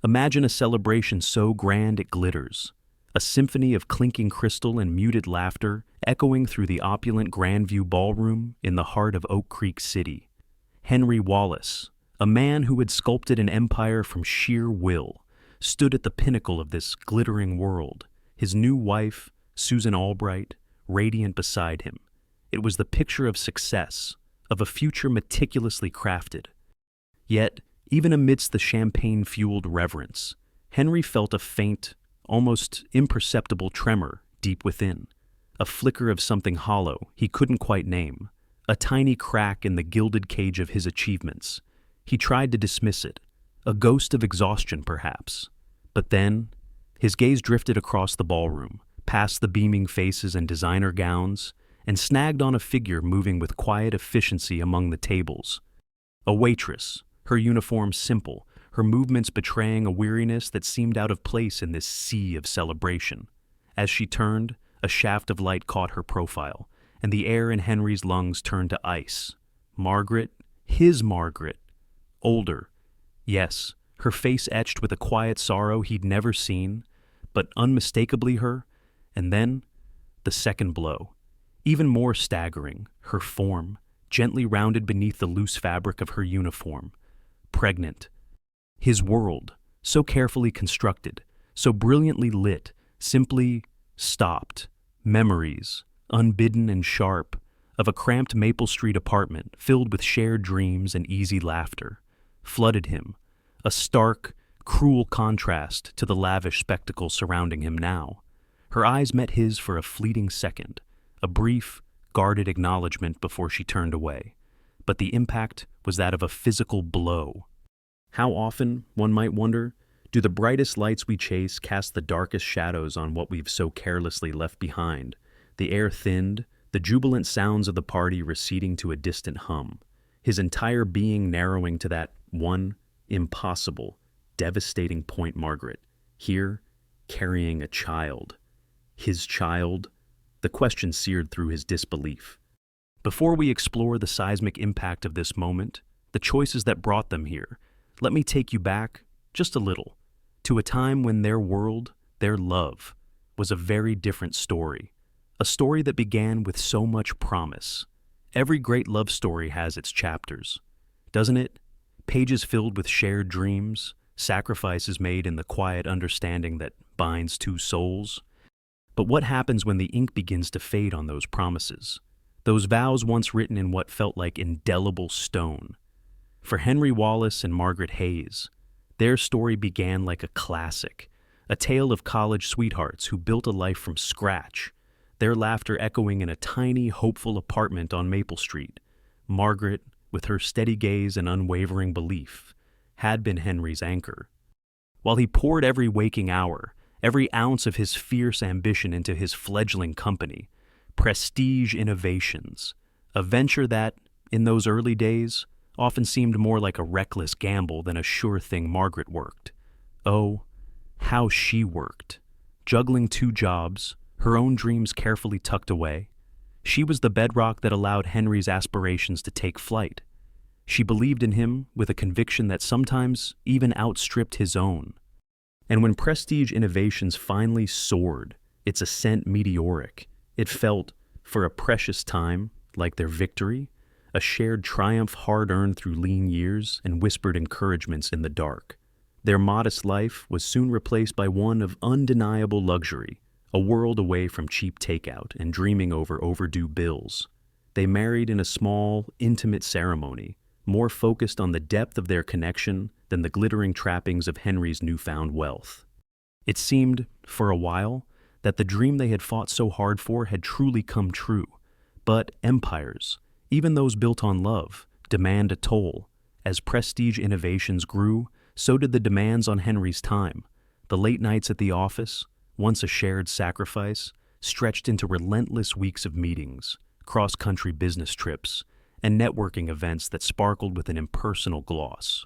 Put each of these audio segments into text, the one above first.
Imagine a celebration so grand it glitters, a symphony of clinking crystal and muted laughter echoing through the opulent Grandview Ballroom in the heart of Oak Creek City. Henry Wallace, a man who had sculpted an empire from sheer will, stood at the pinnacle of this glittering world, his new wife, Susan Albright, radiant beside him. It was the picture of success, of a future meticulously crafted. Yet, even amidst the champagne-fueled reverence, Henry felt a faint, almost imperceptible tremor deep within, a flicker of something hollow he couldn't quite name, a tiny crack in the gilded cage of his achievements. He tried to dismiss it, a ghost of exhaustion perhaps. But then, his gaze drifted across the ballroom, past the beaming faces and designer gowns, and snagged on a figure moving with quiet efficiency among the tables. A waitress, her uniform simple, her movements betraying a weariness that seemed out of place in this sea of celebration. As she turned, a shaft of light caught her profile, and the air in Henry's lungs turned to ice. Margaret, his Margaret. Older, yes, her face etched with a quiet sorrow he'd never seen, but unmistakably her. And then, the second blow. Even more staggering, her form, gently rounded beneath the loose fabric of her uniform. Pregnant. His world, so carefully constructed, so brilliantly lit, simply stopped. Memories, unbidden and sharp, of a cramped Maple Street apartment filled with shared dreams and easy laughter, flooded him, a stark, cruel contrast to the lavish spectacle surrounding him now. Her eyes met his for a fleeting second, a brief, guarded acknowledgement before she turned away. But the impact was that of a physical blow. How often, one might wonder, do the brightest lights we chase cast the darkest shadows on what we've so carelessly left behind, the air thinned, the jubilant sounds of the party receding to a distant hum, his entire being narrowing to that one impossible, devastating point. Margaret, here, carrying a child. His child? The question seared through his disbelief. Before we explore the seismic impact of this moment, the choices that brought them here, let me take you back, just a little, to a time when their world, their love, was a very different story. A story that began with so much promise. Every great love story has its chapters, doesn't it? Pages filled with shared dreams, sacrifices made in the quiet understanding that binds two souls. But what happens when the ink begins to fade on those promises? Those vows once written in what felt like indelible stone. For Henry Wallace and Margaret Hayes, their story began like a classic, a tale of college sweethearts who built a life from scratch, their laughter echoing in a tiny, hopeful apartment on Maple Street. Margaret, with her steady gaze and unwavering belief, had been Henry's anchor. While he poured every waking hour, every ounce of his fierce ambition into his fledgling company, Prestige Innovations, a venture that, in those early days, often seemed more like a reckless gamble than a sure thing. Margaret worked. Oh, how she worked. Juggling two jobs, her own dreams carefully tucked away. She was the bedrock that allowed Henry's aspirations to take flight. She believed in him with a conviction that sometimes even outstripped his own. And when Prestige Innovations finally soared, its ascent meteoric, it felt, for a precious time, like their victory, a shared triumph hard-earned through lean years and whispered encouragements in the dark. Their modest life was soon replaced by one of undeniable luxury, a world away from cheap takeout and dreaming over overdue bills. They married in a small, intimate ceremony, more focused on the depth of their connection than the glittering trappings of Henry's newfound wealth. It seemed, for a while, that the dream they had fought so hard for had truly come true. But empires, even those built on love, demand a toll. As Prestige Innovations grew, so did the demands on Henry's time. The late nights at the office, once a shared sacrifice, stretched into relentless weeks of meetings, cross-country business trips, and networking events that sparkled with an impersonal gloss.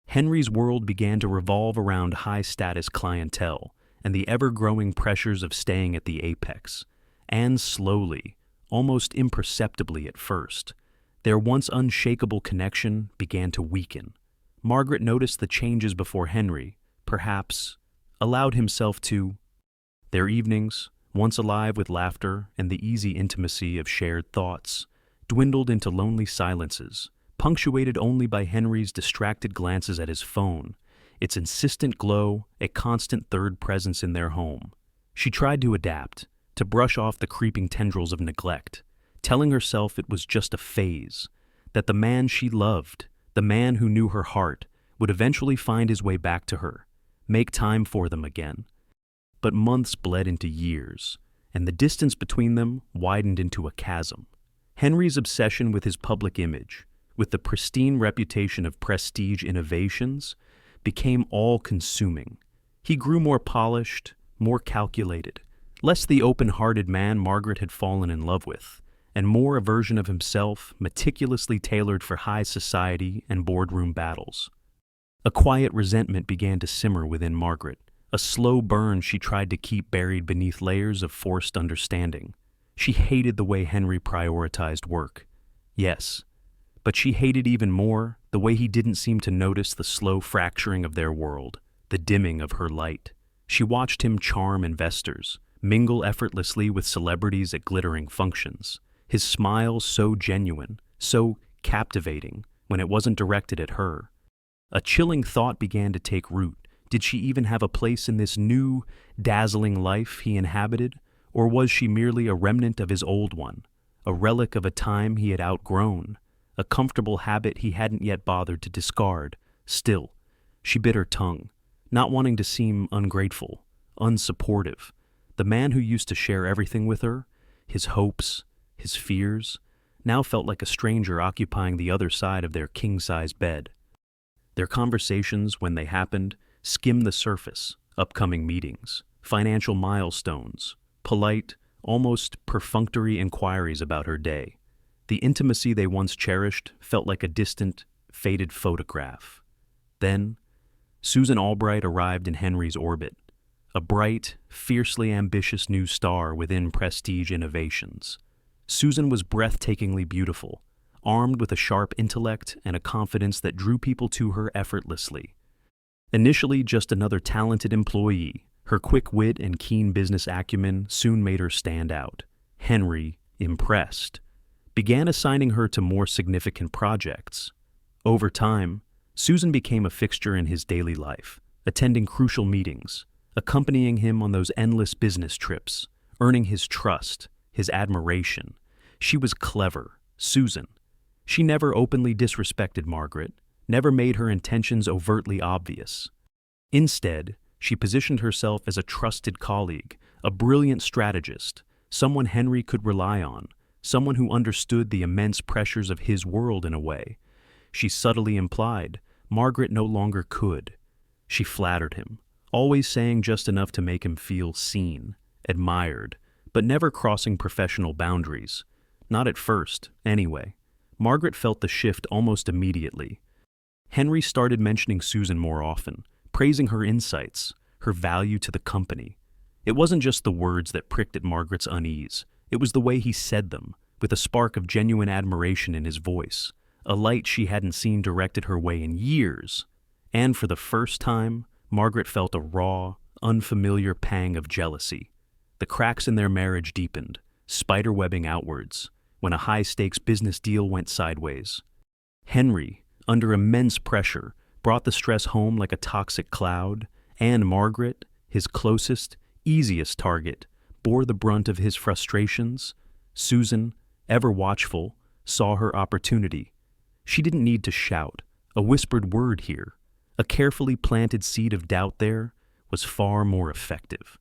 Henry's world began to revolve around high-status clientele and the ever-growing pressures of staying at the apex. And slowly, almost imperceptibly at first, their once unshakable connection began to weaken. Margaret noticed the changes before Henry, perhaps, allowed himself to. Their evenings, once alive with laughter and the easy intimacy of shared thoughts, dwindled into lonely silences, punctuated only by Henry's distracted glances at his phone, its insistent glow a constant third presence in their home. She tried to adapt, to brush off the creeping tendrils of neglect, telling herself it was just a phase, that the man she loved, the man who knew her heart, would eventually find his way back to her, make time for them again. But months bled into years, and the distance between them widened into a chasm. Henry's obsession with his public image, with the pristine reputation of prestige innovations, became all-consuming. He grew more polished, more calculated, less the open-hearted man Margaret had fallen in love with, and more a version of himself meticulously tailored for high society and boardroom battles. A quiet resentment began to simmer within Margaret, a slow burn she tried to keep buried beneath layers of forced understanding. She hated the way Henry prioritized work. Yes, but she hated even more the way he didn't seem to notice the slow fracturing of their world, the dimming of her light. She watched him charm investors, mingle effortlessly with celebrities at glittering functions, his smile so genuine, so captivating when it wasn't directed at her. A chilling thought began to take root. Did she even have a place in this new, dazzling life he inhabited, or was she merely a remnant of his old one, a relic of a time he had outgrown, a comfortable habit he hadn't yet bothered to discard? Still, she bit her tongue, not wanting to seem ungrateful, unsupportive. The man who used to share everything with her, his hopes, his fears, now felt like a stranger occupying the other side of their king-size bed. Their conversations, when they happened, skimmed the surface: upcoming meetings, financial milestones, polite, almost perfunctory inquiries about her day. The intimacy they once cherished felt like a distant, faded photograph. Then, Susan Albright arrived in Henry's orbit, a bright, fiercely ambitious new star within prestige innovations. Susan was breathtakingly beautiful, armed with a sharp intellect and a confidence that drew people to her effortlessly. Initially just another talented employee, her quick wit and keen business acumen soon made her stand out. Henry, impressed, began assigning her to more significant projects. Over time, Susan became a fixture in his daily life, attending crucial meetings, accompanying him on those endless business trips, earning his trust, his admiration. She was clever, Susan. She never openly disrespected Margaret, never made her intentions overtly obvious. Instead, she positioned herself as a trusted colleague, a brilliant strategist, someone Henry could rely on, someone who understood the immense pressures of his world in a way. She subtly implied Margaret no longer could. She flattered him, always saying just enough to make him feel seen, admired, but never crossing professional boundaries. Not at first, anyway. Margaret felt the shift almost immediately. Henry started mentioning Susan more often, praising her insights, her value to the company. It wasn't just the words that pricked at Margaret's unease. It was the way he said them, with a spark of genuine admiration in his voice, a light she hadn't seen directed her way in years. And for the first time, Margaret felt a raw, unfamiliar pang of jealousy. The cracks in their marriage deepened, spiderwebbing outwards, when a high-stakes business deal went sideways. Henry, under immense pressure, brought the stress home like a toxic cloud, and Margaret, his closest, easiest target, bore the brunt of his frustrations. Susan, ever watchful, saw her opportunity. She didn't need to shout. A whispered word here, a carefully planted seed of doubt there, was far more effective.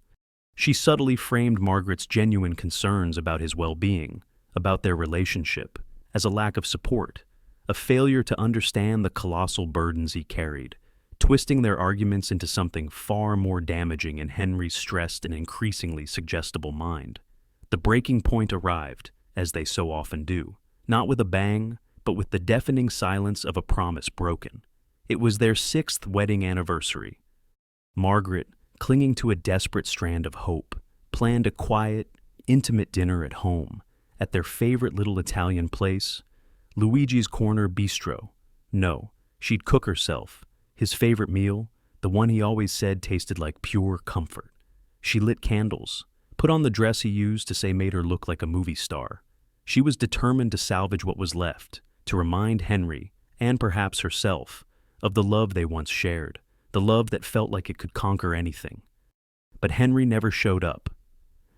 She subtly framed Margaret's genuine concerns about his well-being, about their relationship, as a lack of support, a failure to understand the colossal burdens he carried, twisting their arguments into something far more damaging in Henry's stressed and increasingly suggestible mind. The breaking point arrived, as they so often do, not with a bang, but with the deafening silence of a promise broken. It was their 6th wedding anniversary. Margaret, clinging to a desperate strand of hope, planned a quiet, intimate dinner at home, at their favorite little Italian place, Luigi's Corner Bistro. No, she'd cook herself, his favorite meal, the one he always said tasted like pure comfort. She lit candles, put on the dress he used to say made her look like a movie star. She was determined to salvage what was left, to remind Henry, and perhaps herself, of the love they once shared, the love that felt like it could conquer anything. But Henry never showed up.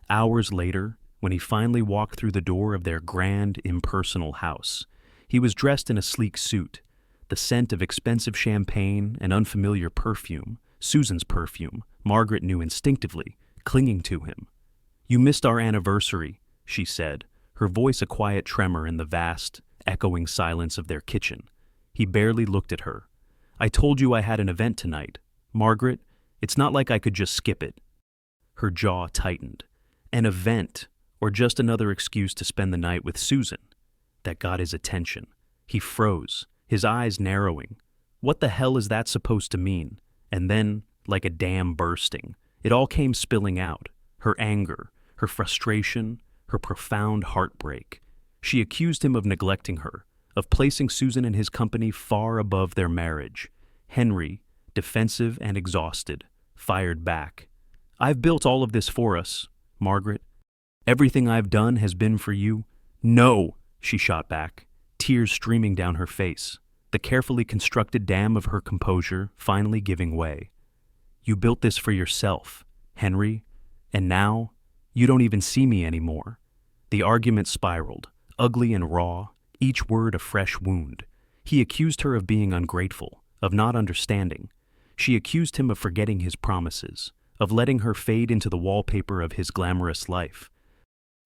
Hours later, when he finally walked through the door of their grand, impersonal house, he was dressed in a sleek suit, the scent of expensive champagne and unfamiliar perfume, Susan's perfume, Margaret knew instinctively, clinging to him. "You missed our anniversary," she said, her voice a quiet tremor in the vast, echoing silence of their kitchen. He barely looked at her. "I told you I had an event tonight. Margaret, it's not like I could just skip it." Her jaw tightened. An event, or just another excuse to spend the night with Susan? That got his attention. He froze, his eyes narrowing. What the hell is that supposed to mean? And then, like a dam bursting, it all came spilling out. Her anger, her frustration, her profound heartbreak. She accused him of neglecting her, of placing Susan and his company far above their marriage. Henry, defensive and exhausted, fired back. "I've built all of this for us, Margaret. Everything I've done has been for you." "No," she shot back, tears streaming down her face, the carefully constructed dam of her composure finally giving way. "You built this for yourself, Henry, and now you don't even see me anymore." The argument spiraled, ugly and raw, each word a fresh wound. He accused her of being ungrateful, of not understanding. She accused him of forgetting his promises, of letting her fade into the wallpaper of his glamorous life.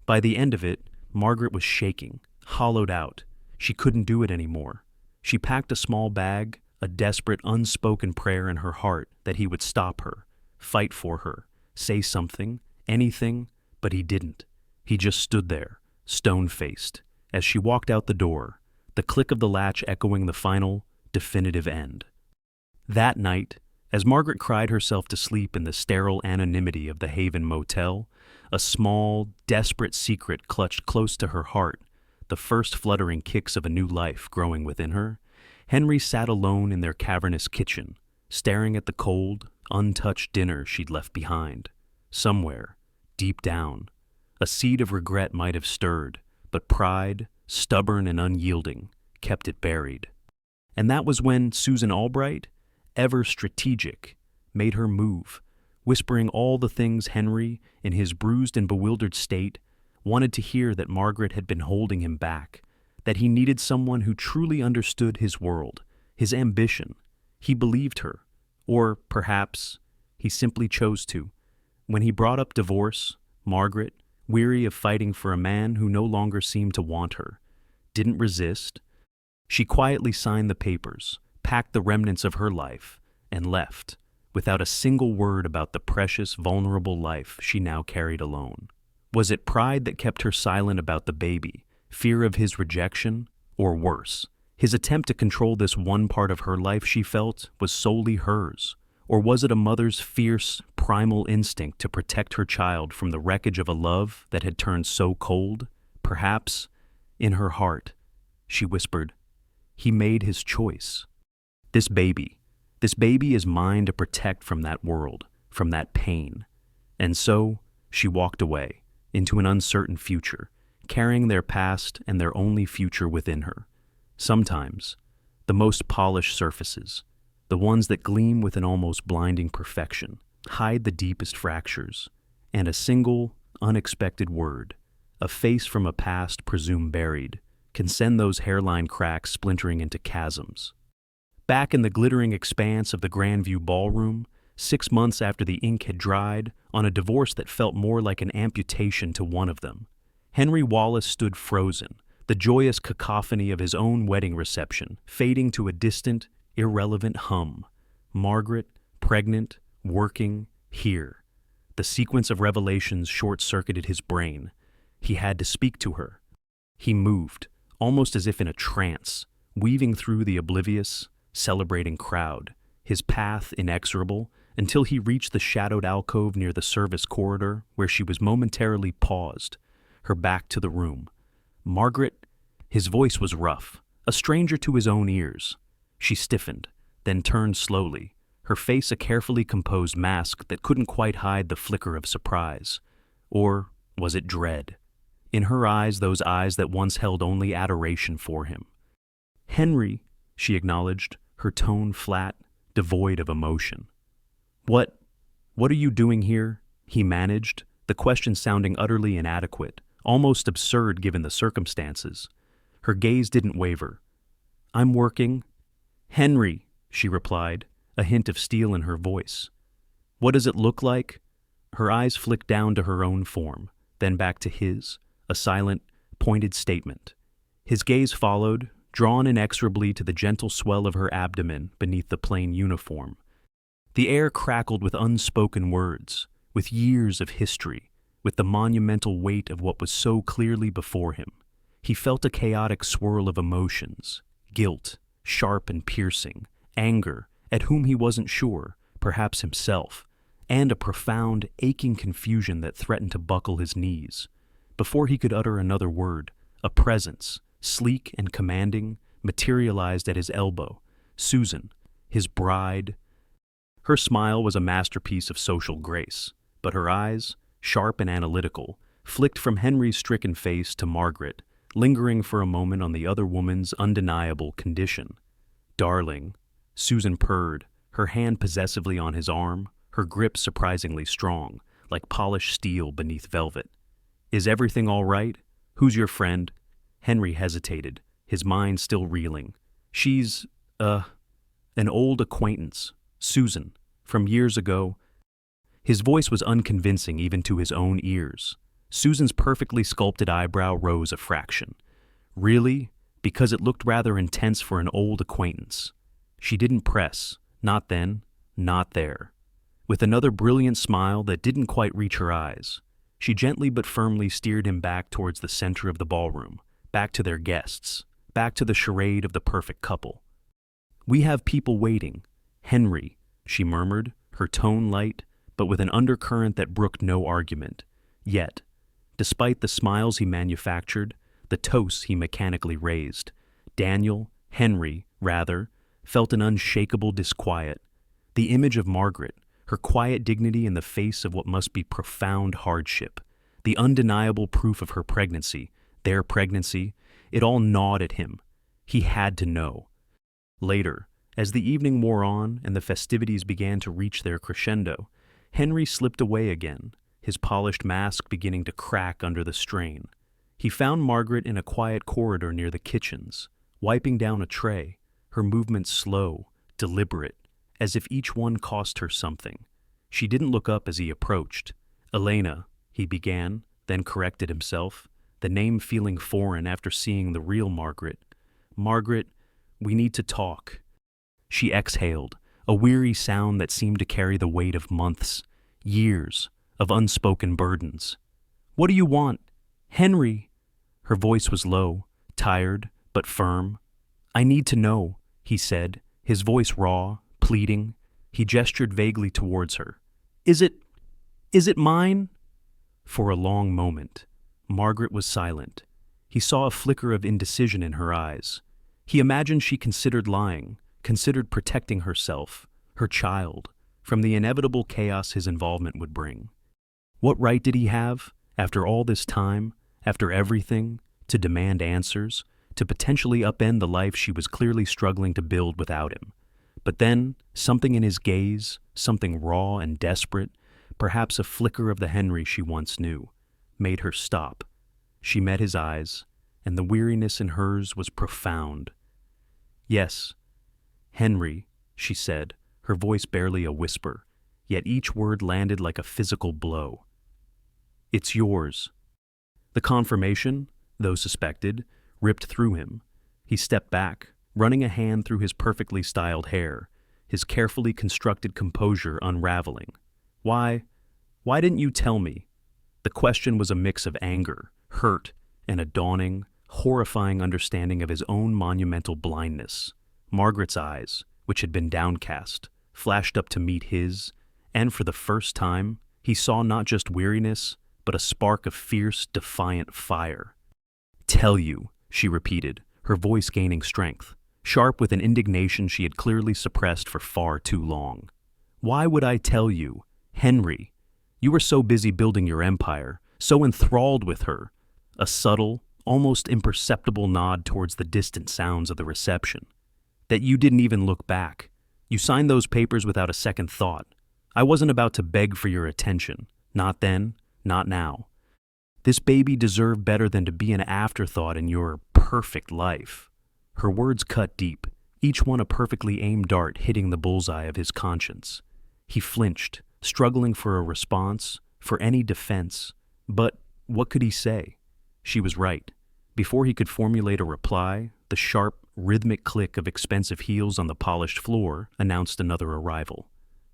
By the end of it, Margaret was shaking, hollowed out. She couldn't do it anymore. She packed a small bag, a desperate, unspoken prayer in her heart that he would stop her, fight for her, say something, anything, but he didn't. He just stood there, stone-faced, as she walked out the door, the click of the latch echoing the final, definitive end. That night, as Margaret cried herself to sleep in the sterile anonymity of the Haven Motel, a small, desperate secret clutched close to her heart, the first fluttering kicks of a new life growing within her, Henry sat alone in their cavernous kitchen, staring at the cold, untouched dinner she'd left behind. Somewhere, deep down, a seed of regret might have stirred, but pride, stubborn and unyielding, kept it buried. And that was when Susan Albright, ever strategic, made her move, whispering all the things Henry, in his bruised and bewildered state, wanted to hear, that Margaret had been holding him back, that he needed someone who truly understood his world, his ambition. He believed her, or perhaps he simply chose to. When he brought up divorce, Margaret, weary of fighting for a man who no longer seemed to want her, didn't resist. She quietly signed the papers, packed the remnants of her life, and left, without a single word about the precious, vulnerable life she now carried alone. Was it pride that kept her silent about the baby, fear of his rejection, or worse, his attempt to control this one part of her life she felt was solely hers? Or was it a mother's fierce, primal instinct to protect her child from the wreckage of a love that had turned so cold? Perhaps, in her heart, she whispered, "He made his choice. This baby is mine to protect from that world, from that pain." And so, she walked away, into an uncertain future, carrying their past and their only future within her. Sometimes, the most polished surfaces, the ones that gleam with an almost blinding perfection, hide the deepest fractures, and a single, unexpected word, a face from a past presumed buried, can send those hairline cracks splintering into chasms. Back in the glittering expanse of the Grandview Ballroom, 6 months after the ink had dried, on a divorce that felt more like an amputation to one of them, Henry Wallace stood frozen, the joyous cacophony of his own wedding reception fading to a distant, irrelevant hum. Margaret, pregnant, working, here. The sequence of revelations short-circuited his brain. He had to speak to her. He moved, almost as if in a trance, weaving through the oblivious, celebrating crowd, his path inexorable, until he reached the shadowed alcove near the service corridor where she was momentarily paused, her back to the room. "Margaret," his voice was rough, a stranger to his own ears. She stiffened, then turned slowly, her face a carefully composed mask that couldn't quite hide the flicker of surprise. Or was it dread? In her eyes, those eyes that once held only adoration for him. "Henry," she acknowledged, her tone flat, devoid of emotion. What are you doing here?" he managed, the question sounding utterly inadequate, almost absurd given the circumstances. Her gaze didn't waver. "I'm working." "Henry," she replied, a hint of steel in her voice. "What does it look like?" Her eyes flicked down to her own form, then back to his, a silent, pointed statement. His gaze followed, drawn inexorably to the gentle swell of her abdomen beneath the plain uniform. The air crackled with unspoken words, with years of history, with the monumental weight of what was so clearly before him. He felt a chaotic swirl of emotions, guilt, sharp and piercing, anger, at whom he wasn't sure, perhaps himself, and a profound, aching confusion that threatened to buckle his knees. Before he could utter another word, a presence, sleek and commanding, materialized at his elbow. Susan, his bride. Her smile was a masterpiece of social grace, but her eyes, sharp and analytical, flicked from Henry's stricken face to Margaret, lingering for a moment on the other woman's undeniable condition. "Darling," Susan purred, her hand possessively on his arm, her grip surprisingly strong, like polished steel beneath velvet. "Is everything all right? Who's your friend?" Henry hesitated, his mind still reeling. "She's, an old acquaintance, Susan, from years ago." His voice was unconvincing even to his own ears. Susan's perfectly sculpted eyebrow rose a fraction. "Really?" Because it looked rather intense for an old acquaintance. She didn't press, not then, not there. With another brilliant smile that didn't quite reach her eyes, she gently but firmly steered him back towards the center of the ballroom, back to their guests, back to the charade of the perfect couple. "We have people waiting. Henry," she murmured, her tone light, but with an undercurrent that brooked no argument. Yet, despite the smiles he manufactured, the toasts he mechanically raised, Daniel, Henry, rather, felt an unshakable disquiet. The image of Margaret, her quiet dignity in the face of what must be profound hardship, the undeniable proof of her pregnancy, their pregnancy, it all gnawed at him. He had to know. Later, as the evening wore on and the festivities began to reach their crescendo, Henry slipped away again, his polished mask beginning to crack under the strain. He found Margaret in a quiet corridor near the kitchens, wiping down a tray, her movements slow, deliberate, as if each one cost her something. She didn't look up as he approached. "Elena," he began, then corrected himself, the name feeling foreign after seeing the real Margaret. "Margaret, we need to talk." She exhaled, a weary sound that seemed to carry the weight of months, years, of unspoken burdens. "What do you want? Henry!" Her voice was low, tired, but firm. "I need to know," he said, his voice raw, pleading. He gestured vaguely towards her. Is it mine?" For a long moment, Margaret was silent. He saw a flicker of indecision in her eyes. He imagined she considered lying, considered protecting herself, her child, from the inevitable chaos his involvement would bring. What right did he have, after all this time, after everything, to demand answers, to potentially upend the life she was clearly struggling to build without him? But then, something in his gaze, something raw and desperate, perhaps a flicker of the Henry she once knew, made her stop. She met his eyes, and the weariness in hers was profound. "Yes, Henry," she said, her voice barely a whisper, yet each word landed like a physical blow. "It's yours." The confirmation, though suspected, ripped through him. He stepped back, running a hand through his perfectly styled hair, his carefully constructed composure unraveling. Why didn't you tell me?" The question was a mix of anger, hurt, and a dawning, horrifying understanding of his own monumental blindness. Margaret's eyes, which had been downcast, flashed up to meet his, and for the first time, he saw not just weariness, but a spark of fierce, defiant fire. "Tell you," she repeated, her voice gaining strength, sharp with an indignation she had clearly suppressed for far too long. Why would I tell you? Henry, you were so busy building your empire, so enthralled with her. A subtle, almost imperceptible nod towards the distant sounds of the reception. That you didn't even look back. You signed those papers without a second thought. I wasn't about to beg for your attention. Not then, not now. This baby deserved better than to be an afterthought in your perfect life. Her words cut deep, each one a perfectly aimed dart hitting the bullseye of his conscience. He flinched, struggling for a response, for any defense. But what could he say? She was right. Before he could formulate a reply, the sharp, rhythmic click of expensive heels on the polished floor announced another arrival.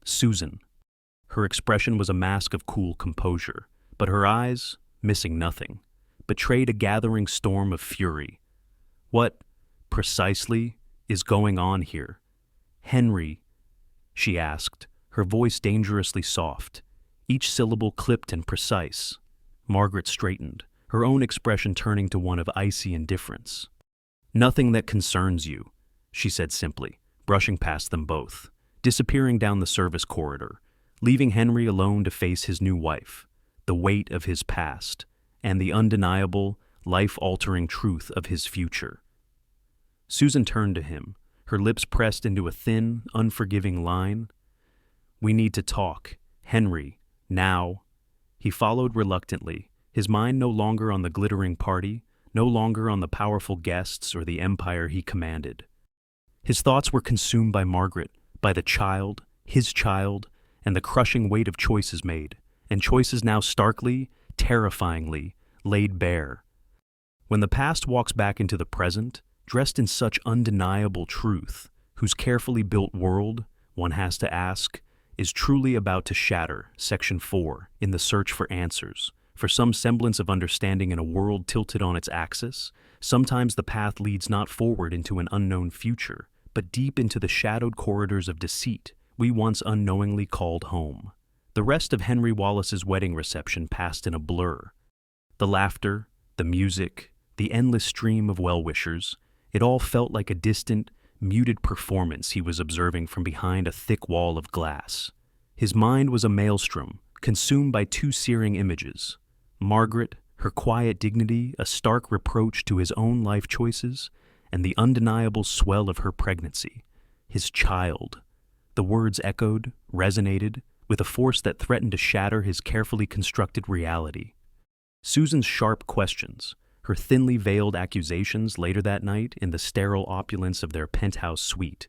Susan. Her expression was a mask of cool composure, but her eyes, missing nothing, betrayed a gathering storm of fury. What, precisely, is going on here? Henry, she asked, her voice dangerously soft, each syllable clipped and precise. Margaret straightened, her own expression turning to one of icy indifference. Nothing that concerns you, she said simply, brushing past them both, disappearing down the service corridor, leaving Henry alone to face his new wife, the weight of his past, and the undeniable, life-altering truth of his future. Susan turned to him, her lips pressed into a thin, unforgiving line. We need to talk. Henry, now. He followed reluctantly, his mind no longer on the glittering party, no longer on the powerful guests or the empire he commanded. His thoughts were consumed by Margaret, by the child, his child, and the crushing weight of choices made, and choices now starkly, terrifyingly, laid bare. When the past walks back into the present, dressed in such undeniable truth, whose carefully built world, one has to ask, is truly about to shatter, Section 4, in the search for answers, for some semblance of understanding in a world tilted on its axis, sometimes the path leads not forward into an unknown future, but deep into the shadowed corridors of deceit we once unknowingly called home. The rest of Henry Wallace's wedding reception passed in a blur. The laughter, the music, the endless stream of well-wishers, it all felt like a distant, muted performance he was observing from behind a thick wall of glass. His mind was a maelstrom, consumed by two searing images. Margaret, her quiet dignity a stark reproach to his own life choices, and the undeniable swell of her pregnancy. His child. The words echoed, resonated, with a force that threatened to shatter his carefully constructed reality. Susan's sharp questions, her thinly veiled accusations later that night in the sterile opulence of their penthouse suite,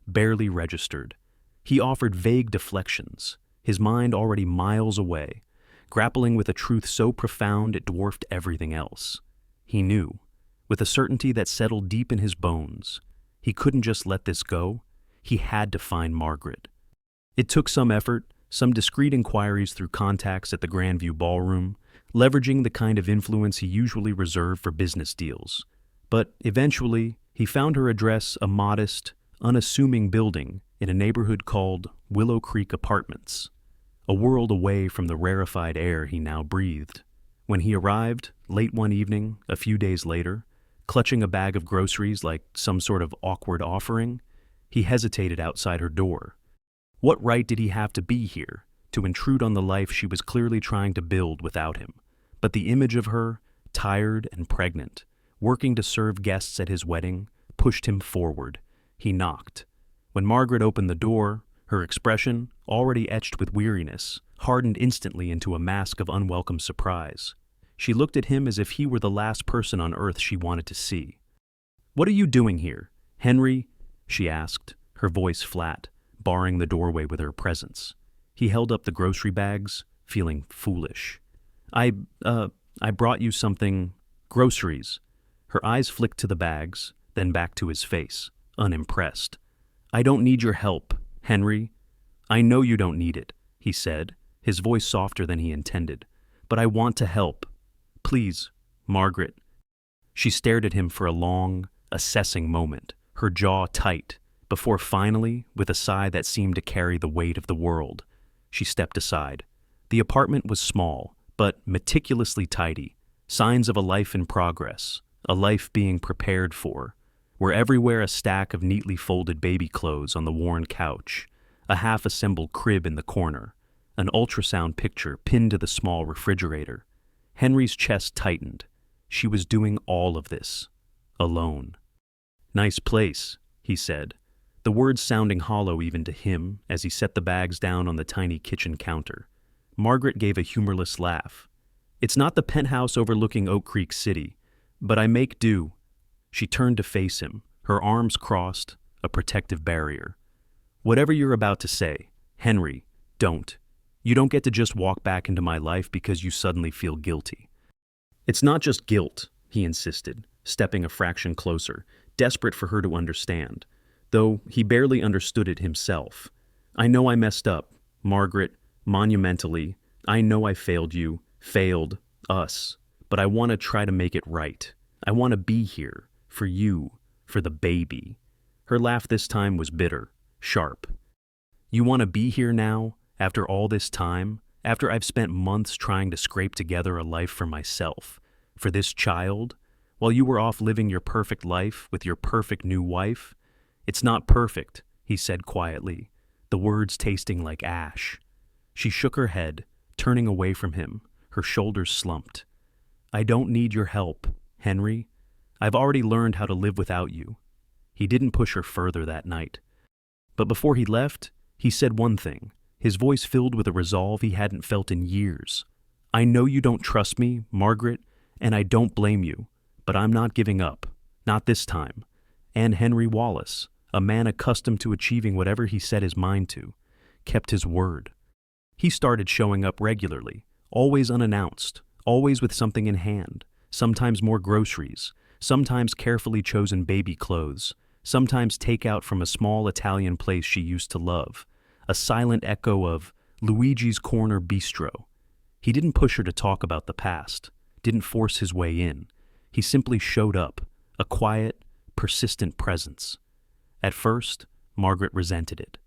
barely registered. He offered vague deflections, his mind already miles away, grappling with a truth so profound it dwarfed everything else. He knew, with a certainty that settled deep in his bones, he couldn't just let this go. He had to find Margaret. It took some effort, some discreet inquiries through contacts at the Grandview Ballroom, leveraging the kind of influence he usually reserved for business deals. But eventually, he found her address a modest, unassuming building in a neighborhood called Willow Creek Apartments, a world away from the rarefied air he now breathed. When he arrived, late one evening, a few days later, clutching a bag of groceries like some sort of awkward offering, he hesitated outside her door. What right did he have to be here, to intrude on the life she was clearly trying to build without him? But the image of her, tired and pregnant, working to serve guests at his wedding, pushed him forward. He knocked. When Margaret opened the door, her expression, already etched with weariness, hardened instantly into a mask of unwelcome surprise. She looked at him as if he were the last person on earth she wanted to see. "What are you doing here, Henry?" she asked, her voice flat, barring the doorway with her presence. He held up the grocery bags, feeling foolish. I brought you something, groceries." Her eyes flicked to the bags, then back to his face, unimpressed. "I don't need your help, Henry." "I know you don't need it," he said, his voice softer than he intended. "But I want to help. Please, Margaret." She stared at him for a long, assessing moment, her jaw tight, before finally, with a sigh that seemed to carry the weight of the world, she stepped aside. The apartment was small, but meticulously tidy, signs of a life in progress, a life being prepared for, were everywhere a stack of neatly folded baby clothes on the worn couch, a half-assembled crib in the corner, an ultrasound picture pinned to the small refrigerator. Henry's chest tightened. She was doing all of this, alone. "Nice place," he said, the words sounding hollow even to him as he set the bags down on the tiny kitchen counter. Margaret gave a humorless laugh. "It's not the penthouse overlooking Oak Creek City, but I make do." She turned to face him, her arms crossed, a protective barrier. "Whatever you're about to say, Henry, don't. You don't get to just walk back into my life because you suddenly feel guilty." "It's not just guilt," he insisted, stepping a fraction closer, desperate for her to understand, though he barely understood it himself. "I know I messed up, Margaret, monumentally. I know I failed you, failed us, but I want to try to make it right. I want to be here, for you, for the baby." Her laugh this time was bitter, sharp. "You want to be here now, after all this time, after I've spent months trying to scrape together a life for myself, for this child, while you were off living your perfect life with your perfect new wife? It's not perfect," he said quietly, the words tasting like ash. She shook her head, turning away from him, her shoulders slumped. "I don't need your help, Henry. I've already learned how to live without you." He didn't push her further that night. But before he left, he said one thing, his voice filled with a resolve he hadn't felt in years. "I know you don't trust me, Margaret, and I don't blame you, but I'm not giving up. Not this time." And Henry Wallace, a man accustomed to achieving whatever he set his mind to, kept his word. He started showing up regularly, always unannounced, always with something in hand, sometimes more groceries, sometimes carefully chosen baby clothes, sometimes takeout from a small Italian place she used to love, a silent echo of Luigi's Corner Bistro. He didn't push her to talk about the past, didn't force his way in. He simply showed up, a quiet, persistent presence. At first, Margaret resented it.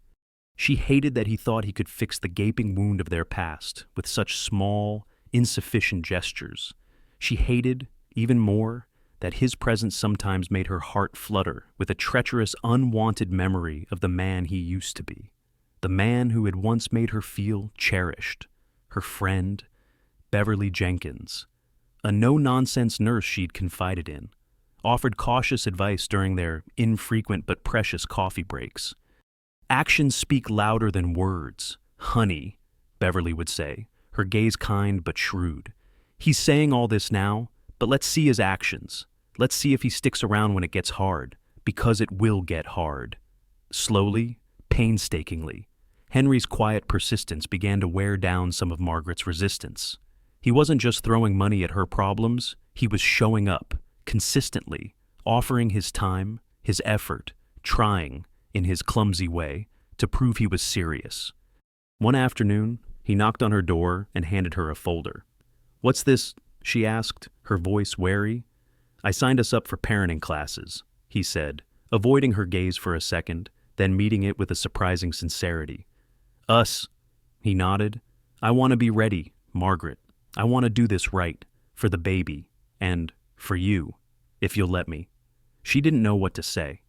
She hated that he thought he could fix the gaping wound of their past with such small, insufficient gestures. She hated, even more, that his presence sometimes made her heart flutter with a treacherous, unwanted memory of the man he used to be. The man who had once made her feel cherished. Her friend, Beverly Jenkins. A no-nonsense nurse she'd confided in. Offered cautious advice during their infrequent but precious coffee breaks. "Actions speak louder than words, honey," Beverly would say, her gaze kind but shrewd. "He's saying all this now, but let's see his actions. Let's see if he sticks around when it gets hard, because it will get hard." Slowly, painstakingly, Henry's quiet persistence began to wear down some of Margaret's resistance. He wasn't just throwing money at her problems, he was showing up, consistently, offering his time, his effort, trying, in his clumsy way, to prove he was serious. One afternoon, he knocked on her door and handed her a folder. "What's this?" she asked, her voice wary. "I signed us up for parenting classes," he said, avoiding her gaze for a second, then meeting it with a surprising sincerity. "Us," he nodded. "I want to be ready, Margaret. I want to do this right, for the baby, and for you, if you'll let me." She didn't know what to say.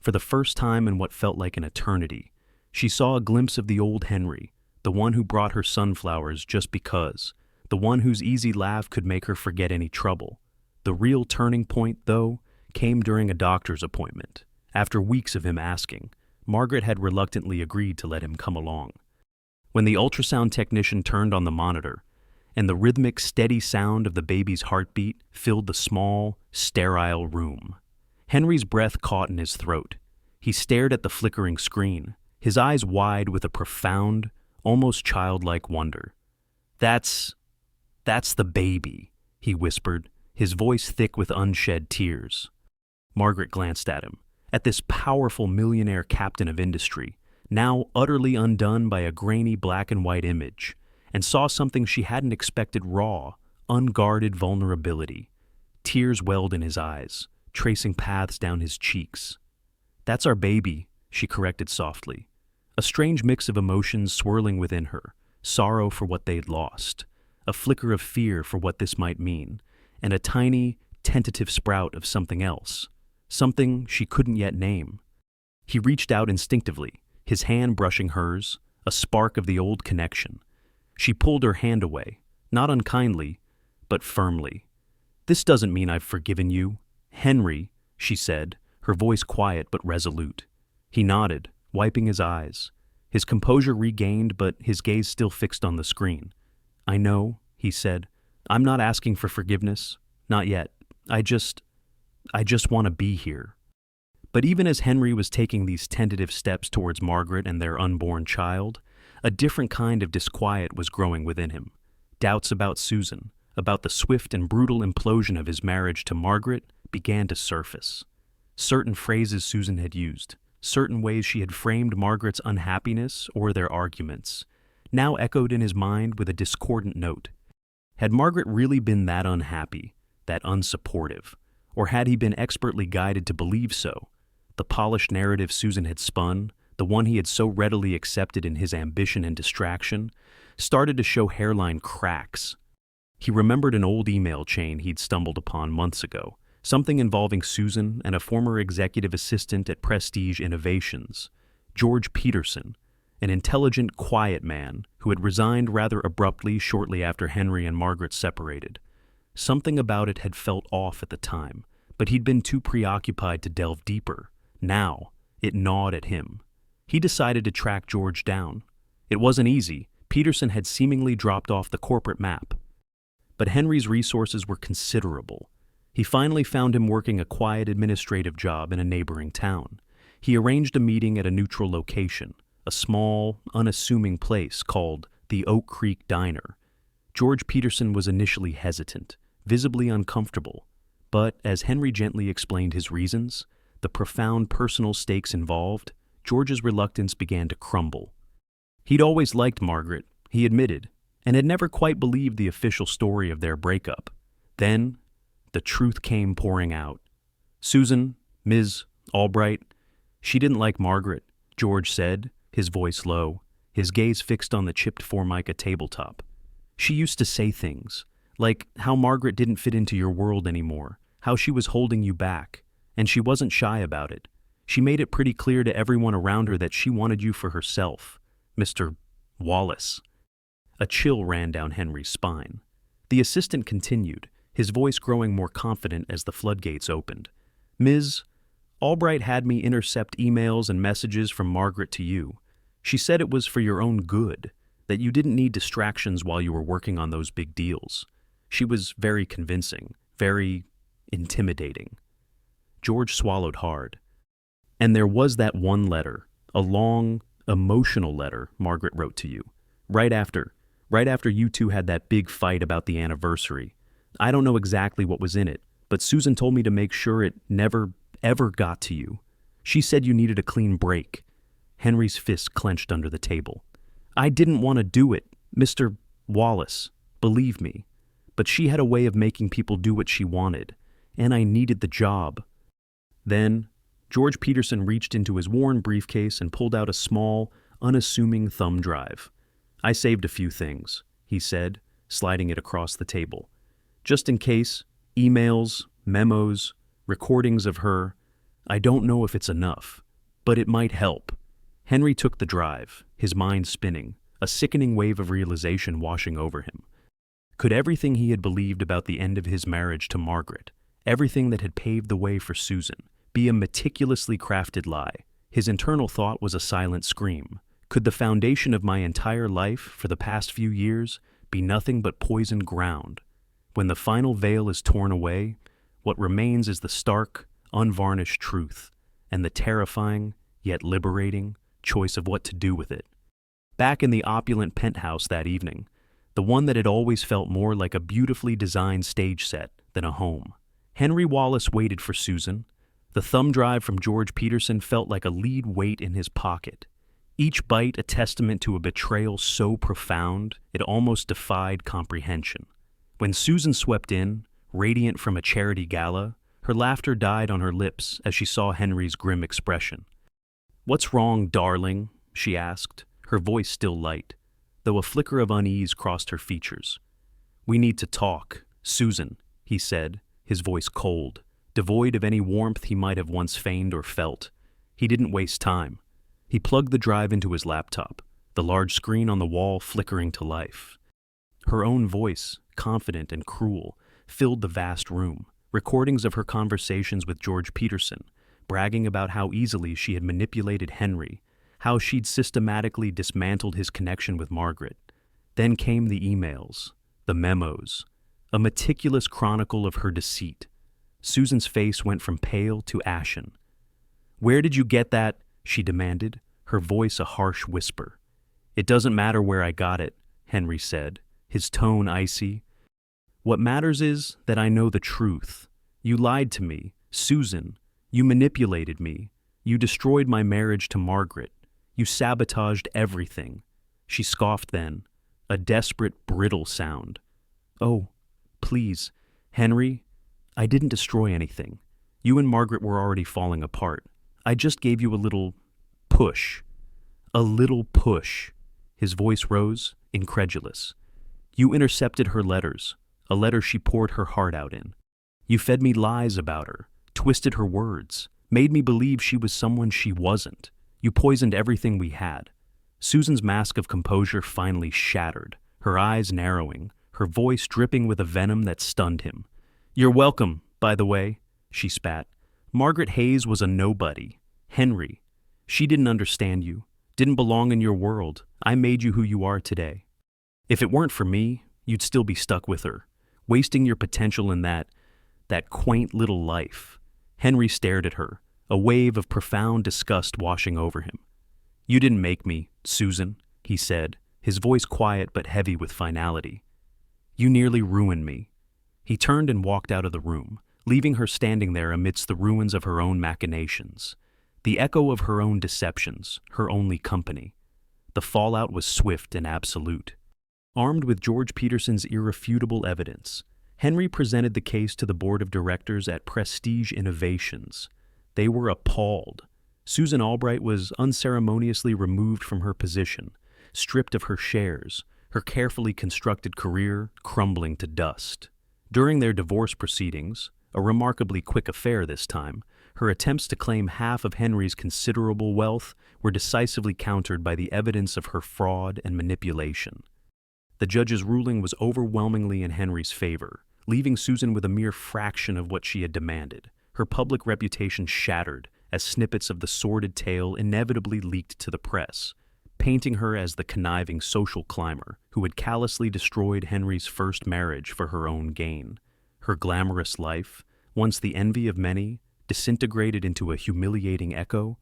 For the first time in what felt like an eternity, she saw a glimpse of the old Henry, the one who brought her sunflowers just because, the one whose easy laugh could make her forget any trouble. The real turning point, though, came during a doctor's appointment. After weeks of him asking, Margaret had reluctantly agreed to let him come along. When the ultrasound technician turned on the monitor, and the rhythmic, steady sound of the baby's heartbeat filled the small, sterile room, Henry's breath caught in his throat. He stared at the flickering screen, his eyes wide with a profound, almost childlike wonder. That's the baby," he whispered, his voice thick with unshed tears. Margaret glanced at him, at this powerful millionaire captain of industry, now utterly undone by a grainy black and white image, and saw something she hadn't expected: raw, unguarded vulnerability. Tears welled in his eyes, tracing paths down his cheeks. "That's our baby," she corrected softly, a strange mix of emotions swirling within her, sorrow for what they'd lost, a flicker of fear for what this might mean, and a tiny, tentative sprout of something else, something she couldn't yet name. He reached out instinctively, his hand brushing hers, a spark of the old connection. She pulled her hand away, not unkindly, but firmly. "This doesn't mean I've forgiven you, Henry," she said, her voice quiet but resolute. He nodded, wiping his eyes, his composure regained but his gaze still fixed on the screen. "I know," he said. "I'm not asking for forgiveness. Not yet. I just want to be here." But even as Henry was taking these tentative steps towards Margaret and their unborn child, a different kind of disquiet was growing within him. Doubts about Susan, about the swift and brutal implosion of his marriage to Margaret, began to surface. Certain phrases Susan had used, certain ways she had framed Margaret's unhappiness or their arguments, now echoed in his mind with a discordant note. Had Margaret really been that unhappy, that unsupportive, or had he been expertly guided to believe so? The polished narrative Susan had spun, the one he had so readily accepted in his ambition and distraction, started to show hairline cracks. He remembered an old email chain he'd stumbled upon months ago, something involving Susan and a former executive assistant at Prestige Innovations, George Peterson, an intelligent, quiet man who had resigned rather abruptly shortly after Henry and Margaret separated. Something about it had felt off at the time, but he'd been too preoccupied to delve deeper. Now, it gnawed at him. He decided to track George down. It wasn't easy. Peterson had seemingly dropped off the corporate map. But Henry's resources were considerable. He finally found him working a quiet administrative job in a neighboring town. He arranged a meeting at a neutral location, a small, unassuming place called the Oak Creek Diner. George Peterson was initially hesitant, visibly uncomfortable, but as Henry gently explained his reasons, the profound personal stakes involved, George's reluctance began to crumble. He'd always liked Margaret, he admitted, and had never quite believed the official story of their breakup. Then, the truth came pouring out. Susan, Ms. Albright, she didn't like Margaret, George said, his voice low, his gaze fixed on the chipped formica tabletop. She used to say things, like how Margaret didn't fit into your world anymore, how she was holding you back, and she wasn't shy about it. She made it pretty clear to everyone around her that she wanted you for herself, Mr. Wallace. A chill ran down Henry's spine. The assistant continued, his voice growing more confident as the floodgates opened. "Ms. Albright had me intercept emails and messages from Margaret to you. She said it was for your own good, that you didn't need distractions while you were working on those big deals. She was very convincing, very intimidating." George swallowed hard. "And there was that one letter, a long, emotional letter Margaret wrote to you, right after you two had that big fight about the anniversary. I don't know exactly what was in it, but Susan told me to make sure it never, ever got to you. She said you needed a clean break." Henry's fist clenched under the table. "I didn't want to do it, Mr. Wallace, believe me. But she had a way of making people do what she wanted, and I needed the job." Then, George Peterson reached into his worn briefcase and pulled out a small, unassuming thumb drive. "I saved a few things," he said, sliding it across the table. "Just in case, emails, memos, recordings of her. I don't know if it's enough, but it might help." Henry took the drive, his mind spinning, a sickening wave of realization washing over him. Could everything he had believed about the end of his marriage to Margaret, everything that had paved the way for Susan, be a meticulously crafted lie? His internal thought was a silent scream. Could the foundation of my entire life for the past few years be nothing but poisoned ground? When the final veil is torn away, what remains is the stark, unvarnished truth, and the terrifying, yet liberating, choice of what to do with it. Back in the opulent penthouse that evening, the one that had always felt more like a beautifully designed stage set than a home, Henry Wallace waited for Susan. The thumb drive from George Peterson felt like a lead weight in his pocket, each bite a testament to a betrayal so profound it almost defied comprehension. When Susan swept in, radiant from a charity gala, her laughter died on her lips as she saw Henry's grim expression. "What's wrong, darling?" she asked, her voice still light, though a flicker of unease crossed her features. "We need to talk, Susan," he said, his voice cold, devoid of any warmth he might have once feigned or felt. He didn't waste time. He plugged the drive into his laptop, the large screen on the wall flickering to life. Her own voice, confident and cruel, filled the vast room, recordings of her conversations with George Peterson, bragging about how easily she had manipulated Henry, how she'd systematically dismantled his connection with Margaret. Then came the emails, the memos, a meticulous chronicle of her deceit. Susan's face went from pale to ashen. "Where did you get that?" she demanded, her voice a harsh whisper. "It doesn't matter where I got it," Henry said, his tone icy. "What matters is that I know the truth. You lied to me, Susan. You manipulated me. You destroyed my marriage to Margaret. You sabotaged everything." She scoffed then, a desperate, brittle sound. "Oh, please, Henry, I didn't destroy anything. You and Margaret were already falling apart. I just gave you a little push." "A little push." His voice rose, incredulous. "You intercepted her letters, a letter she poured her heart out in. You fed me lies about her, twisted her words, made me believe she was someone she wasn't. You poisoned everything we had." Susan's mask of composure finally shattered, her eyes narrowing, her voice dripping with a venom that stunned him. "You're welcome, by the way," she spat. "Margaret Hayes was a nobody. Henry. She didn't understand you, didn't belong in your world. I made you who you are today. If it weren't for me, you'd still be stuck with her, wasting your potential in that quaint little life." Henry stared at her, a wave of profound disgust washing over him. "You didn't make me, Susan," he said, his voice quiet but heavy with finality. "You nearly ruined me." He turned and walked out of the room, leaving her standing there amidst the ruins of her own machinations, the echo of her own deceptions, her only company. The fallout was swift and absolute. Armed with George Peterson's irrefutable evidence, Henry presented the case to the board of directors at Prestige Innovations. They were appalled. Susan Albright was unceremoniously removed from her position, stripped of her shares, her carefully constructed career crumbling to dust. During their divorce proceedings, a remarkably quick affair this time, her attempts to claim half of Henry's considerable wealth were decisively countered by the evidence of her fraud and manipulation. The judge's ruling was overwhelmingly in Henry's favor, leaving Susan with a mere fraction of what she had demanded, her public reputation shattered as snippets of the sordid tale inevitably leaked to the press, painting her as the conniving social climber who had callously destroyed Henry's first marriage for her own gain. Her glamorous life, once the envy of many, disintegrated into a humiliating echo.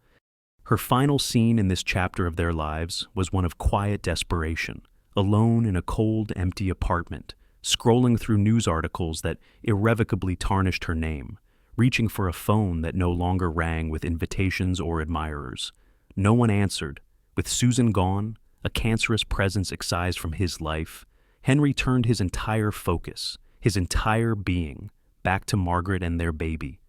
Her final scene in this chapter of their lives was one of quiet desperation, alone in a cold, empty apartment, scrolling through news articles that irrevocably tarnished her name, reaching for a phone that no longer rang with invitations or admirers. No one answered. With Susan gone, a cancerous presence excised from his life, Henry turned his entire focus, his entire being, back to Margaret and their baby.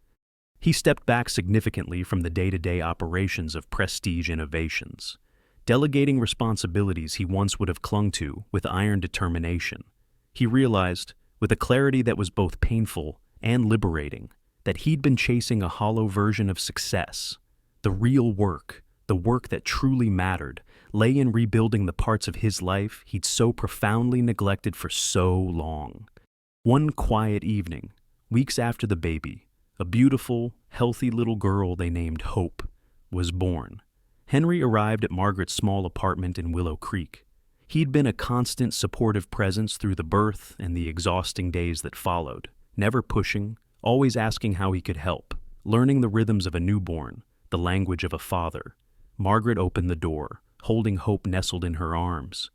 He stepped back significantly from the day-to-day operations of Prestige Innovations, delegating responsibilities he once would have clung to with iron determination. He realized, with a clarity that was both painful and liberating, that he'd been chasing a hollow version of success. The real work, the work that truly mattered, lay in rebuilding the parts of his life he'd so profoundly neglected for so long. One quiet evening, weeks after the baby, a beautiful, healthy little girl they named Hope was born. Henry arrived at Margaret's small apartment in Willow Creek. He'd been a constant supportive presence through the birth and the exhausting days that followed, never pushing, always asking how he could help, learning the rhythms of a newborn, the language of a father. Margaret opened the door, holding Hope nestled in her arms.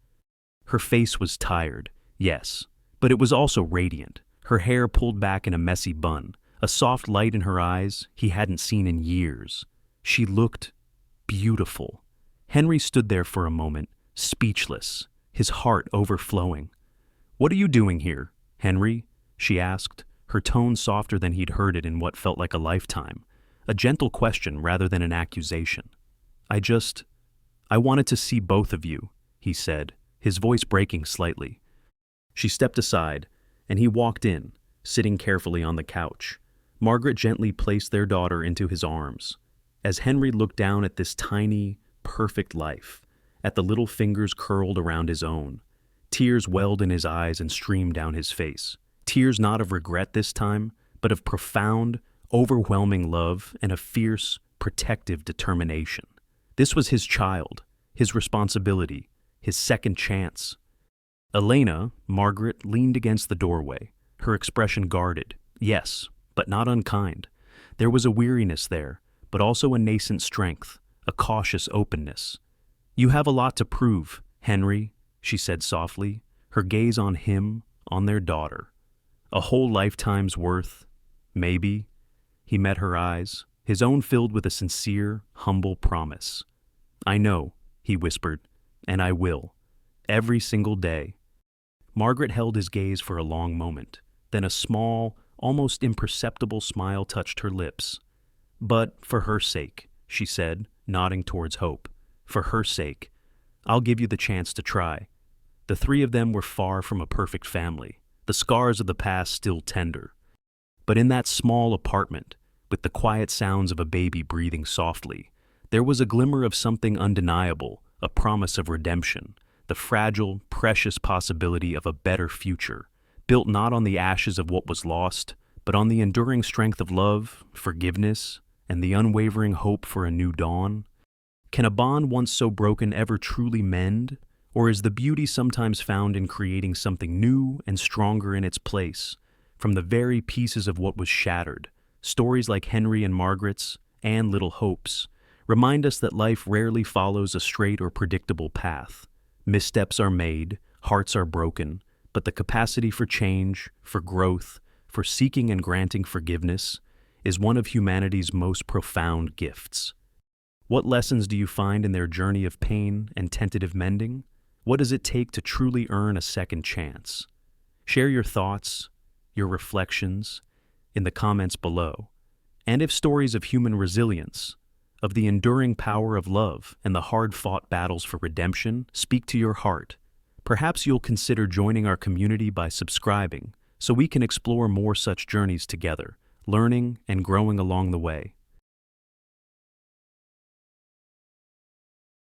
Her face was tired, yes, but it was also radiant, her hair pulled back in a messy bun, a soft light in her eyes he hadn't seen in years. She looked beautiful. Henry stood there for a moment, speechless, his heart overflowing. "What are you doing here, Henry?" she asked, her tone softer than he'd heard it in what felt like a lifetime, a gentle question rather than an accusation. I wanted to see both of you," he said, his voice breaking slightly. She stepped aside, and he walked in, sitting carefully on the couch. Margaret gently placed their daughter into his arms. As Henry looked down at this tiny, perfect life, at the little fingers curled around his own. Tears welled in his eyes and streamed down his face. Tears not of regret this time, but of profound, overwhelming love and a fierce, protective determination. This was his child, his responsibility, his second chance. Elena, Margaret, leaned against the doorway, her expression guarded, yes, but not unkind. There was a weariness there, but also a nascent strength, a cautious openness. "You have a lot to prove, Henry," she said softly, her gaze on him, on their daughter. "A whole lifetime's worth, maybe." He met her eyes, his own filled with a sincere, humble promise. "I know," he whispered, "and I will. Every single day." Margaret held his gaze for a long moment. Then a small, almost imperceptible smile touched her lips. "But for her sake," she said, nodding towards Hope. "For her sake, I'll give you the chance to try." The three of them were far from a perfect family, the scars of the past still tender. But in that small apartment, with the quiet sounds of a baby breathing softly, there was a glimmer of something undeniable, a promise of redemption, the fragile, precious possibility of a better future, built not on the ashes of what was lost, but on the enduring strength of love, forgiveness, and the unwavering hope for a new dawn. Can a bond once so broken ever truly mend? Or is the beauty sometimes found in creating something new and stronger in its place, from the very pieces of what was shattered? Stories like Henry and Margaret's, and Little Hope's, remind us that life rarely follows a straight or predictable path. Missteps are made, hearts are broken, but the capacity for change, for growth, for seeking and granting forgiveness is one of humanity's most profound gifts. What lessons do you find in their journey of pain and tentative mending? What does it take to truly earn a second chance? Share your thoughts, your reflections, in the comments below. And if stories of human resilience, of the enduring power of love and the hard-fought battles for redemption speak to your heart, perhaps you'll consider joining our community by subscribing so we can explore more such journeys together, learning and growing along the way.